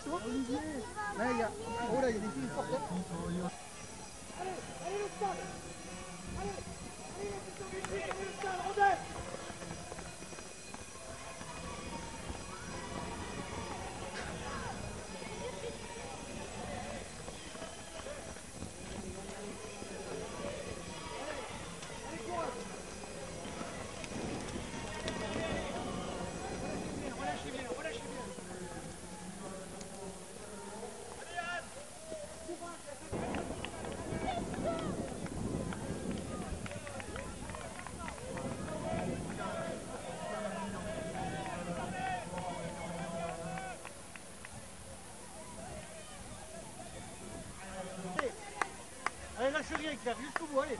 attention, Olivier. Là, il y a... Oh là, il y a des filles fortes. Allez, allez le stade. Allez, allez le stade, Rodin. Allez, lâche rien, Claire, jusqu'au bout, allez.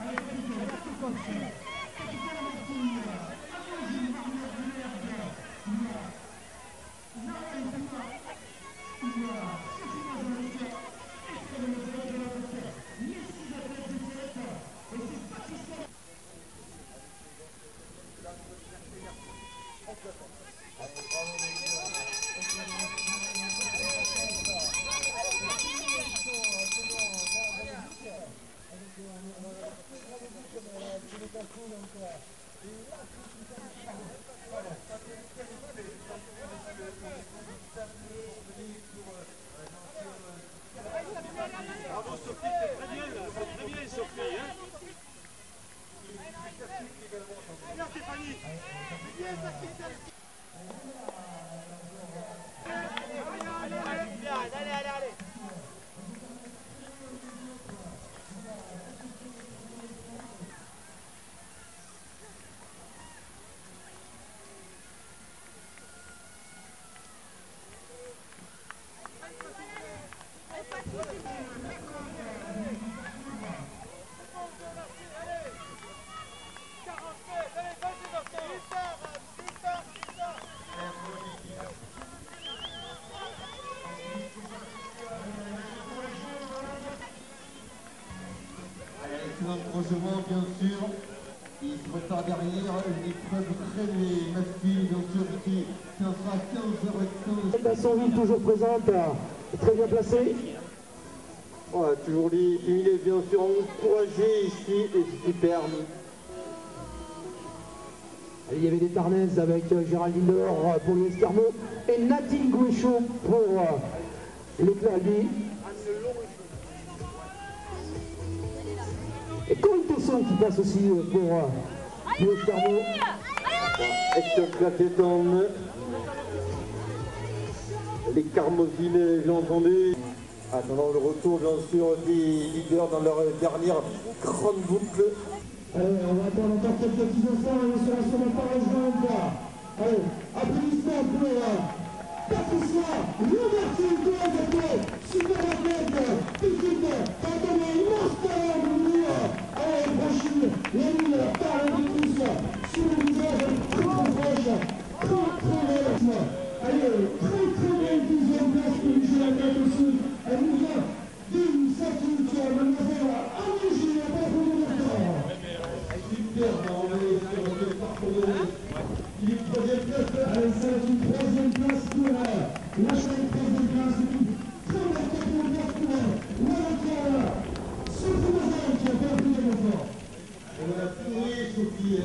Bravo Sophie, c'est très bien Sophie. Bien Stéphanie. Allez. Franchement, bien sûr, il se prépare derrière une épreuve très masculine, bien sûr, qui sera 15h15. Massonville toujours présente, très bien placée. Voilà, toujours les féminines, bien sûr, encouragées ici, et superbe. Il y avait des Tarnaises avec Géraldine Delors pour les Escarmots et Nadine Gouéchot pour les Clalby. Et Corinne Tesson qui passe aussi pour les Escarmots. Ex-claqueton. Les Carmosines, j'ai entendu. Attendant le retour, bien sûr, des leaders dans leur dernière grande boucle. Allez, on va attendre encore quelques petits instants, on sera sur la parole jointe. Allez, applaudissements pour Patricia Louverture de super athlète, petite, attendez, immense talent de venir. Allez, franchir les lignes par les tous sur le visage, très proche, très belle. Allez, très belle deuxième place pour Michel Laquette aussi. Elle nous vient d'une satisfaction, mademoiselle Anne-Julie, pas pour le temps. Allez, c'est une troisième place pour la chaîne, troisième place, une très belle quatrième place pour Wallace, Sophie Mazin qui a perdu de l'effort. On a trouvé Sophie.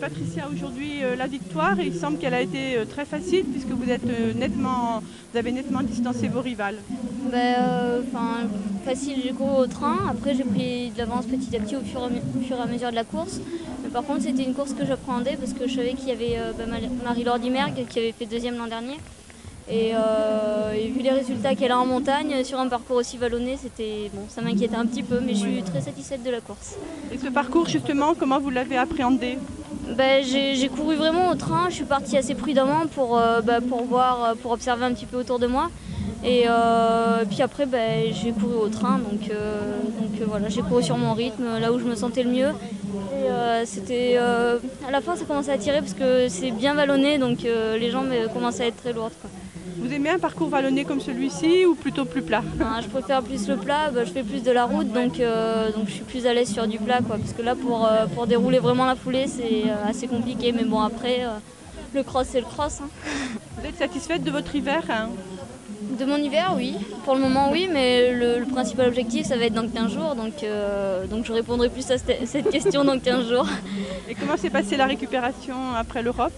Patricia, aujourd'hui la victoire, et il semble qu'elle a été très facile puisque vous avez nettement distancé vos rivales. Facile, j'ai couru au train, après j'ai pris de l'avance petit à petit au fur et à mesure de la course. Mais par contre c'était une course que j'appréhendais parce que je savais qu'il y avait Marie-Laure Dimergue qui avait fait deuxième l'an dernier. Et vu les résultats qu'elle a en montagne, sur un parcours aussi vallonné, ça m'inquiétait un petit peu, mais je suis très satisfaite de la course. Et ce parcours justement, comment vous l'avez appréhendé? J'ai couru vraiment au train, je suis partie assez prudemment pour observer un petit peu autour de moi. Et puis après j'ai couru au train, donc voilà, j'ai couru sur mon rythme, là où je me sentais le mieux. Et à la fin ça commençait à tirer parce que c'est bien vallonné, donc les jambes commençaient à être très lourdes, quoi. Vous aimez un parcours vallonné comme celui-ci ou plutôt plus plat? Je préfère plus le plat, je fais plus de la route, donc je suis plus à l'aise sur du plat, quoi, parce que là pour dérouler vraiment la foulée c'est assez compliqué, mais bon après le cross c'est le cross. Hein. Vous êtes satisfaite de votre hiver, hein? De mon hiver, oui. Pour le moment, oui, mais le principal objectif, ça va être dans 15 jours. Donc je répondrai plus à cette question dans 15 jours. Et comment s'est passée la récupération après l'Europe?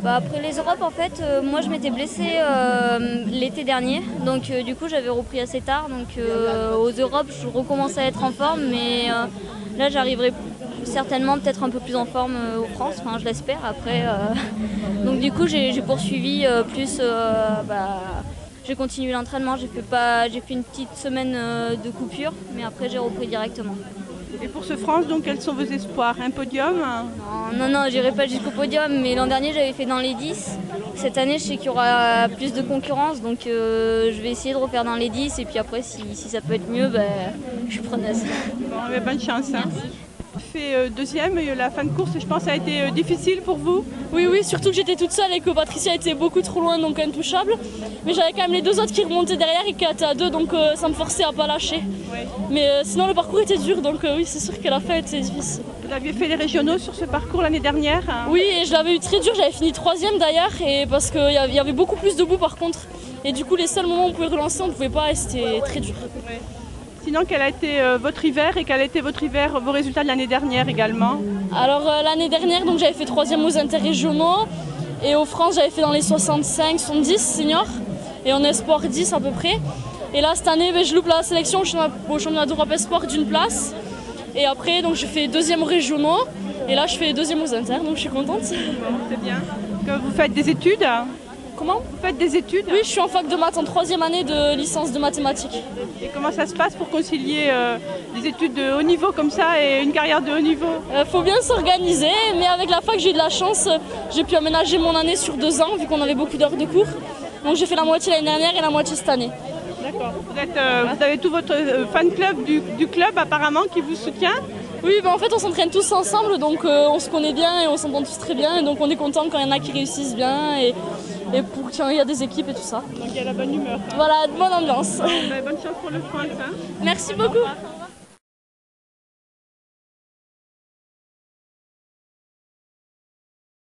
Après les Europes, en fait, moi je m'étais blessée l'été dernier. Donc du coup, j'avais repris assez tard. Donc aux Europes, je recommençais à être en forme. Mais là, j'arriverai certainement peut-être un peu plus en forme aux France. Enfin, je l'espère. Après, donc du coup, j'ai poursuivi plus... j'ai continué l'entraînement. J'ai fait une petite semaine de coupure. Mais après, j'ai repris directement. Et pour ce France, donc, quels sont vos espoirs? Un podium? Non, j'irai pas jusqu'au podium, mais l'an dernier j'avais fait dans les 10. Cette année je sais qu'il y aura plus de concurrence, donc je vais essayer de refaire dans les 10 et puis après si ça peut être mieux, je suis preneuse. Bon, bonne chance. Hein. Fait deuxième, la fin de course je pense a été difficile pour vous? Oui, surtout que j'étais toute seule et que Patricia était beaucoup trop loin, donc intouchable. Mais j'avais quand même les deux autres qui remontaient derrière et qui étaient à deux, donc ça me forçait à pas lâcher. Oui. Mais sinon le parcours était dur, donc oui c'est sûr que la fin était difficile. Vous aviez fait les régionaux sur ce parcours l'année dernière? Oui, et je l'avais eu très dur, j'avais fini 3e d'ailleurs, et parce qu'il y avait beaucoup plus de boue par contre. Et du coup les seuls moments où on pouvait relancer, on ne pouvait pas et c'était très dur. Oui. Sinon, quel a été votre hiver et quel a été votre hiver, vos résultats de l'année dernière également? Alors l'année dernière, donc j'avais fait 3e aux interrégionaux et aux France, j'avais fait dans les 65, 70 seniors et en espoir 10 à peu près. Et là cette année, je loupe la sélection au championnat d'Europe espoir d'une place. Et après, donc je fais 2e aux régionaux et là je fais 2e aux inter, donc je suis contente. Bon, c'est bien. Que vous faites des études? Comment? Vous faites des études? Oui, je suis en fac de maths en 3e année de licence de mathématiques. Et comment ça se passe pour concilier des études de haut niveau comme ça et une carrière de haut niveau? Faut bien s'organiser, mais avec la fac j'ai eu de la chance. J'ai pu aménager mon année sur 2 ans vu qu'on avait beaucoup d'heures de cours. Donc j'ai fait la moitié l'année dernière et la moitié cette année. D'accord. Vous avez tout votre fan club du club apparemment qui vous soutient? Oui, en fait on s'entraîne tous ensemble, donc on se connaît bien et on s'entend tous très bien. Et donc on est content quand il y en a qui réussissent bien et pour qu'il y a des équipes et tout ça. Donc il y a la bonne humeur. Voilà, bonne ambiance. Bonne chance pour le France. Hein. Merci beaucoup.